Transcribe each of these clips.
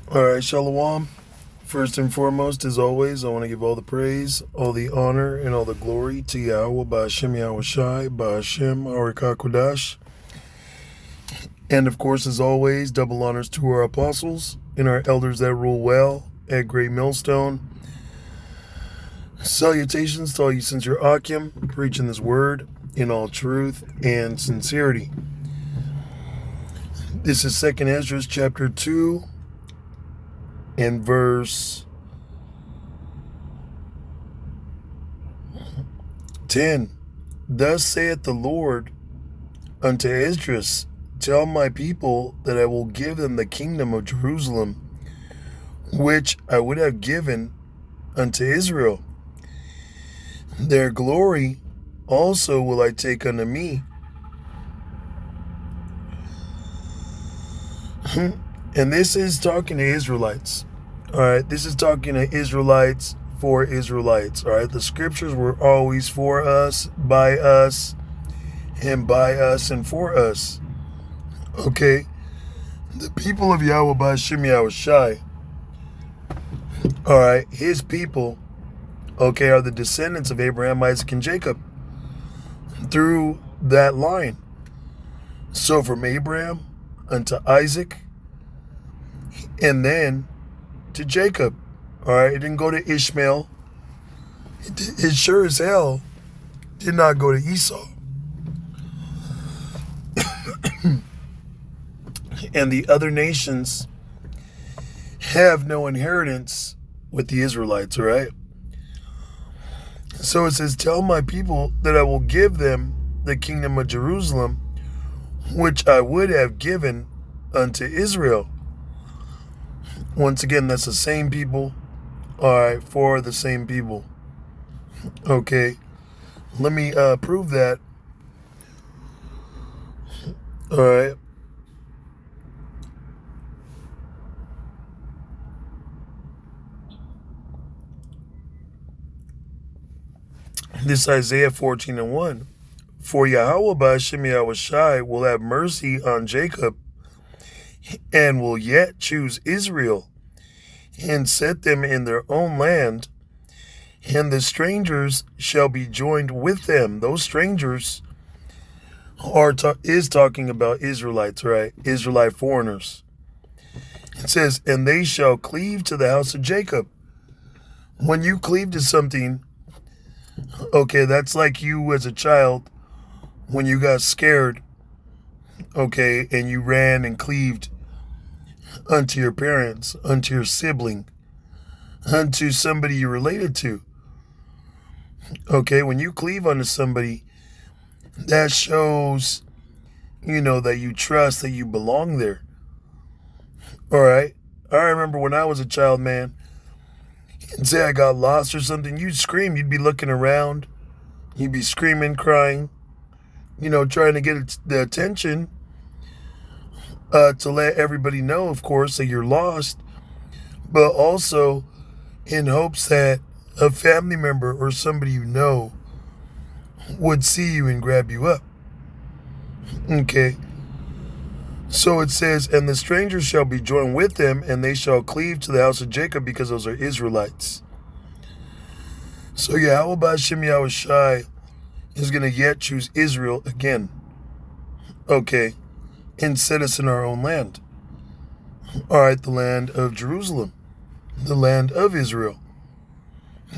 All right, Shalom. First and foremost, as always, I want to give all the praise, all the honor, and all the glory to Yahweh, Ba'ashem Yahweh Shai, Ba'ashem Arikakodash. And of course, as always, double honors to our apostles and our elders that rule well at Great Millstone. Salutations to all you sincere Akim, preaching this word in all truth and sincerity. This is 2nd Ezra chapter 2 and verse 10. Thus saith the Lord unto Esdras, tell my people that I will give them the kingdom of Jerusalem, which I would have given unto Israel. Their glory also will I take unto me. And this is talking to Israelites. All right, this is talking to Israelites for Israelites. All right, the scriptures were always for us, and for us. Okay, the people of Yahweh Ba'ashem Yahweh Shai, all right, his people, okay, are the descendants of Abraham, Isaac, and Jacob through that line. So from Abraham unto Isaac, and then to Jacob. All right, it didn't go to Ishmael. It sure as hell did not go to Esau. And the other nations have no inheritance with the Israelites, all right? So it says, tell my people that I will give them the kingdom of Jerusalem, which I would have given unto Israel. Once again, that's the same people, all right, for the same people. Okay, let me prove that. All right. This Isaiah 14 and 1. For Yahweh Ba'ashem Yahweh Shai will have mercy on Jacob, and will yet choose Israel, and set them in their own land, and the strangers shall be joined with them. Those strangers is talking about Israelites, right? Israelite foreigners. It says, and they shall cleave to the house of Jacob. When you cleave to something, okay, that's like you as a child when you got scared, okay, and you ran and cleaved unto your parents, unto your sibling, unto somebody you related to. Okay, when you cleave unto somebody, that shows, that you trust, that you belong there. All right. I remember when I was a child, man, and say I got lost or something, you'd scream, you'd be looking around, you'd be screaming, crying, trying to get the attention to let everybody know, of course, that you're lost, but also in hopes that a family member or somebody you know would see you and grab you up. Okay. So it says, and the strangers shall be joined with them, and they shall cleave to the house of Jacob, because those are Israelites. So Yahweh Ba'ashem Yahweh Shai is going to yet choose Israel again. Okay. And set us in our own land. All right, the land of Jerusalem, the land of Israel.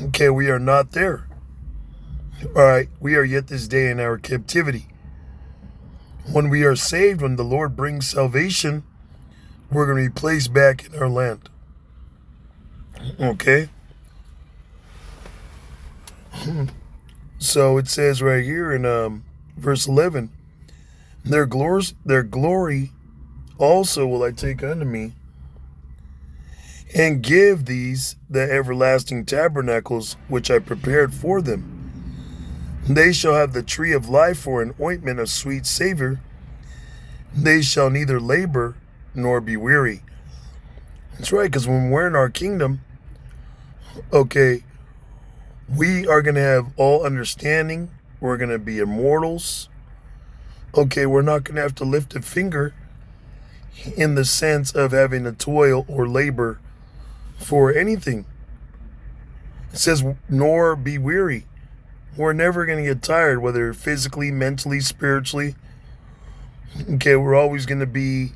Okay, we are not there. All right, we are yet this day in our captivity. When we are saved, when the Lord brings salvation, we're going to be placed back in our land. Okay? So it says right here in verse 11, their glory also will I take unto me, and give these the everlasting tabernacles which I prepared for them. They shall have the tree of life for an ointment of sweet savor. They shall neither labor nor be weary. That's right, because when we're in our kingdom, okay, we are going to have all understanding. We're going to be immortals. Okay, we're not going to have to lift a finger in the sense of having to toil or labor for anything. It says, nor be weary. We're never going to get tired, whether physically, mentally, spiritually. Okay, we're always going to be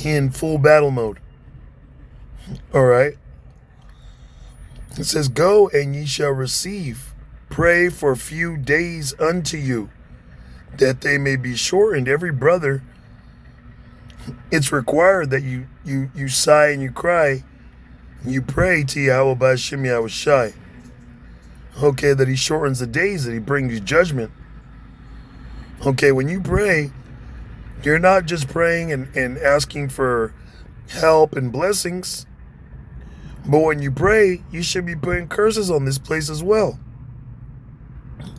in full battle mode. All right. It says, go and ye shall receive. Pray for a few days unto you, that they may be shortened. Every brother, it's required that you sigh and you cry, and you pray to Yahweh B'Hashem Yahweh Shai. Okay, that he shortens the days, that he brings you judgment. Okay, when you pray, you're not just praying and asking for help and blessings, but when you pray, you should be putting curses on this place as well.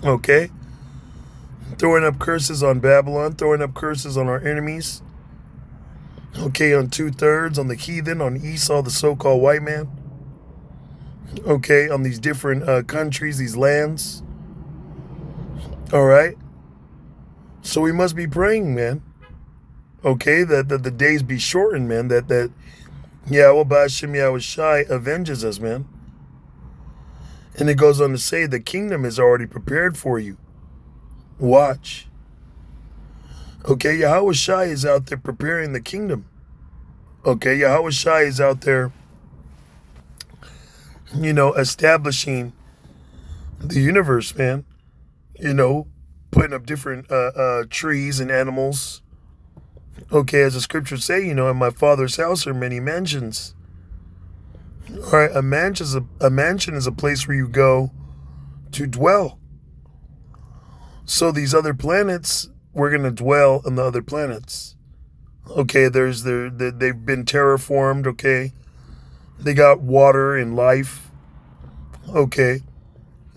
Okay? Throwing up curses on Babylon, throwing up curses on our enemies. Okay, on 2/3, on the heathen, on Esau, the so-called white man. Okay, on these different countries, these lands. All right? So we must be praying, man. Okay, that the days be shortened, man. That Yahweh B'Hashem Yahweh Shai avenges us, man. And it goes on to say the kingdom is already prepared for you. Watch. Okay, Yahweh Shai is out there preparing the kingdom. Okay, Yahweh Shai is out there, establishing the universe, man. Putting up different trees and animals. Okay, as the scriptures say, in my Father's house are many mansions. All right, a mansion is a place where you go to dwell. So these other planets, we're going to dwell on the other planets. Okay, they've been terraformed, okay? They got water and life. Okay.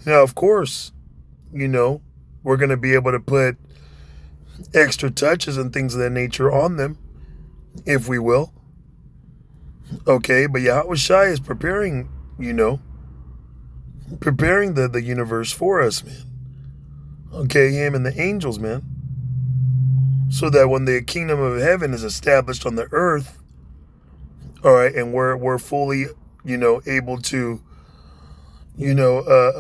Now, of course, we're going to be able to put extra touches and things of that nature on them, if we will. Okay, but Yahweh Shai is preparing, preparing the universe for us, man. Okay, him and the angels, man. So that when the kingdom of heaven is established on the earth, all right, and we're fully, able to, dwell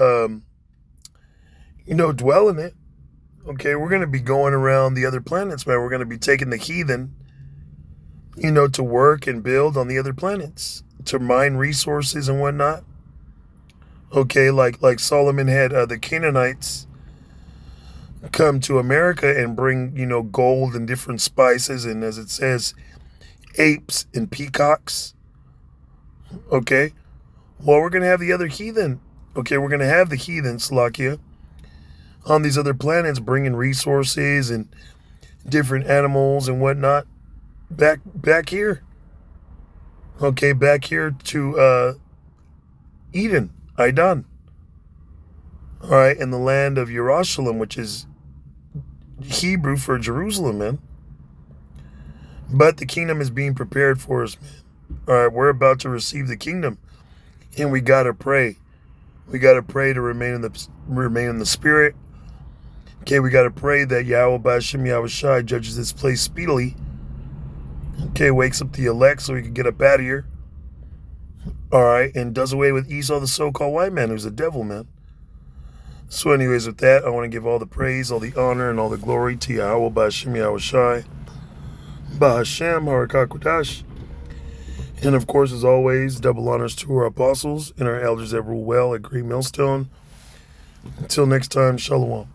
in it. Okay, we're going to be going around the other planets, man. We're going to be taking the heathen, to work and build on the other planets, to mine resources and whatnot. Okay, like Solomon had the Canaanites come to America and bring, gold and different spices, and as it says, apes and peacocks. Okay, well, we're going to have the other heathen. Okay, we're going to have the heathen, Salakia, on these other planets, bringing resources and different animals and whatnot back here. Okay, back here to Eden, Aidan. All right, in the land of Yerushalayim, which is Hebrew for Jerusalem, man. But the kingdom is being prepared for us, man. All right, we're about to receive the kingdom, and we gotta pray. We gotta pray to remain in the spirit. Okay, we got to pray that Yahweh B'Hashem Yahweh Shai judges this place speedily. Okay, wakes up the elect so we can get up out of here. All right, and does away with Esau, the so-called white man, who's a devil, man. So anyways, with that, I want to give all the praise, all the honor, and all the glory to Yahweh B'Hashem Yahweh Shai, B'Hashem HaRakakwadash. And of course, as always, double honors to our apostles and our elders that rule well at Great Millstone. Until next time, Shalom.